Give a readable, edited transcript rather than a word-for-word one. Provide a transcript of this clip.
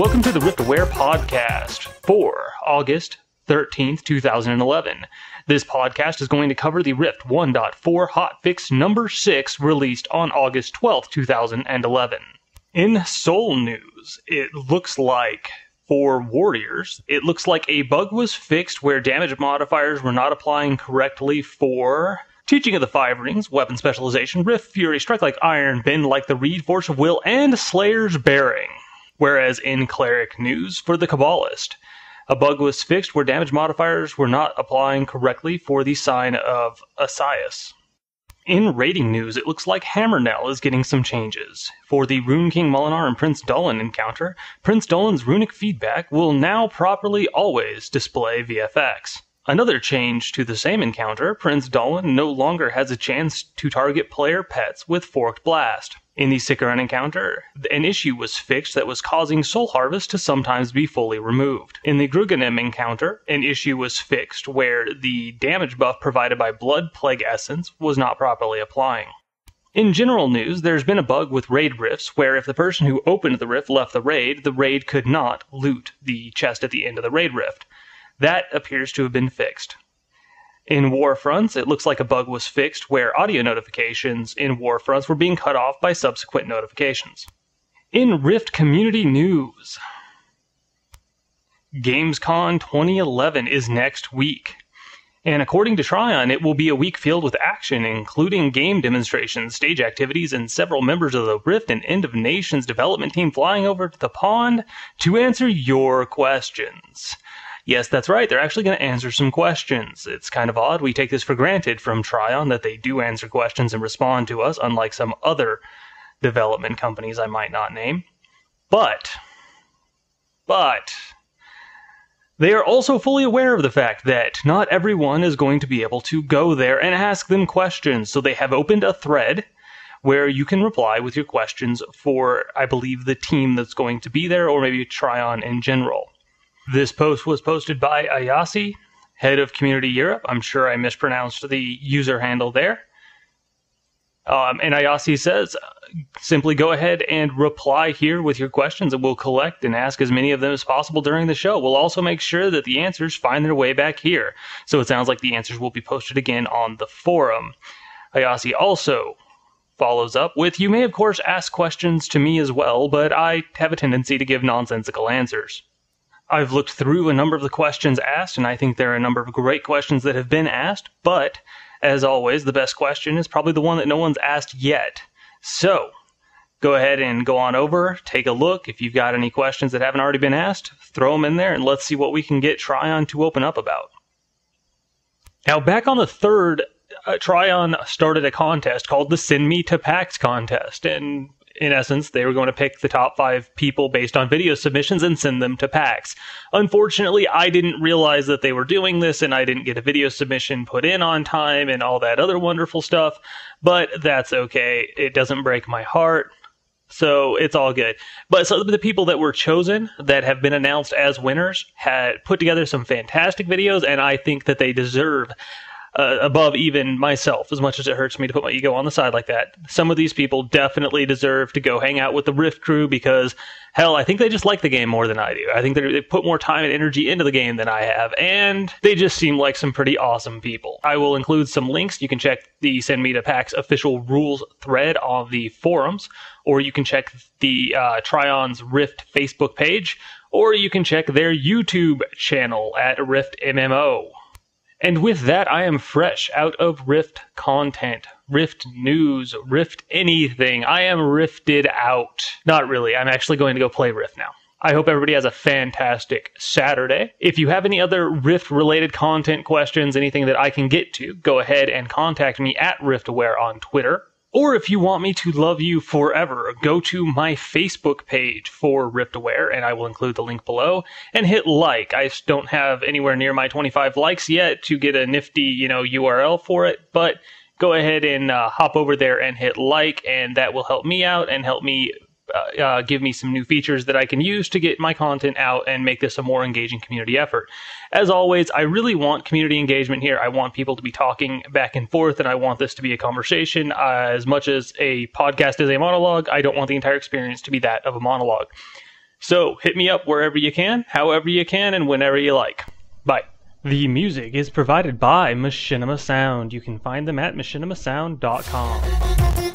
Welcome to the Rift Aware podcast for August 13th, 2011. This podcast is going to cover the Rift 1.4 Hotfix number 6 released on August 12th, 2011. In Soul news, it looks like for Warriors, it looks like a bug was fixed where damage modifiers were not applying correctly for Teaching of the Five Rings, Weapon Specialization, Rift, Fury, Strike Like Iron, Bend Like the Reed, Force of Will, and Slayer's Bearing. Whereas in Cleric news, for the Kabbalist, a bug was fixed where damage modifiers were not applying correctly for the sign of Asias. In rating news, it looks like Hammernell is getting some changes. For the Rune King Molinar and Prince Dolan encounter, Prince Dolan's runic feedback will now properly always display VFX. Another change to the same encounter, Prince Dolan no longer has a chance to target player pets with Forked Blast. In the Sikaran encounter, an issue was fixed that was causing Soul Harvest to sometimes be fully removed. In the Gruganim encounter, an issue was fixed where the damage buff provided by Blood Plague Essence was not properly applying. In general news, there's been a bug with raid rifts where if the person who opened the rift left the raid could not loot the chest at the end of the raid rift. That appears to have been fixed. In Warfronts, it looks like a bug was fixed where audio notifications in Warfronts were being cut off by subsequent notifications. In Rift community news, Gamescom 2011 is next week. And according to Trion, it will be a week filled with action, including game demonstrations, stage activities, and several members of the Rift and End of Nations development team flying over to the pond to answer your questions. Yes, that's right, they're actually going to answer some questions. It's kind of odd, we take this for granted from Trion that they do answer questions and respond to us, unlike some other development companies I might not name. But, they are also fully aware of the fact that not everyone is going to be able to go there and ask them questions, so they have opened a thread where you can reply with your questions for, I believe, the team that's going to be there, or maybe Trion in general. This post was posted by Ayasi, head of Community Europe. I'm sure I mispronounced the user handle there. And Ayasi says, simply go ahead and reply here with your questions, and we'll collect and ask as many of them as possible during the show. We'll also make sure that the answers find their way back here. So it sounds like the answers will be posted again on the forum. Ayasi also follows up with, you may of course ask questions to me as well, but I have a tendency to give nonsensical answers. I've looked through a number of the questions asked, and I think there are a number of great questions that have been asked, but, as always, the best question is probably the one that no one's asked yet. So, go ahead and go on over, take a look. If you've got any questions that haven't already been asked, throw them in there, and let's see what we can get Trion to open up about. Now, back on the 3rd, Trion started a contest called the Send Me to PAX contest, and in essence, they were going to pick the top 5 people based on video submissions and send them to PAX. Unfortunately, I didn't realize that they were doing this, and I didn't get a video submission put in on time and all that other wonderful stuff, but that's okay. It doesn't break my heart, so it's all good. But some of the people that were chosen, that have been announced as winners, had put together some fantastic videos, and I think that they deserve above even myself, as much as it hurts me to put my ego on the side like that. Some of these people definitely deserve to go hang out with the Rift crew because, hell, I think they just like the game more than I do. I think they put more time and energy into the game than I have, and they just seem like some pretty awesome people. I will include some links. You can check the Send Me to PAX official rules thread on the forums, or you can check the Trion's Rift Facebook page, or you can check their YouTube channel at Rift MMO. And with that, I am fresh out of Rift content, Rift news, Rift anything. I am rifted out. Not really. I'm actually going to go play Rift now. I hope everybody has a fantastic Saturday. If you have any other Rift-related content questions, anything that I can get to, go ahead and contact me at RiftAware on Twitter. Or if you want me to love you forever, go to my Facebook page for Rift Aware, and I will include the link below, and hit like. I don't have anywhere near my 25 likes yet to get a nifty, URL for it, but go ahead and hop over there and hit like, and that will help me out and help me give me some new features that I can use to get my content out and make this a more engaging community effort. As always, I really want community engagement here. I want people to be talking back and forth, and I want this to be a conversation. As much as a podcast is a monologue, I don't want the entire experience to be that of a monologue. So hit me up wherever you can, however you can, and whenever you like. Bye. The music is provided by Machinima Sound. You can find them at machinimasound.com.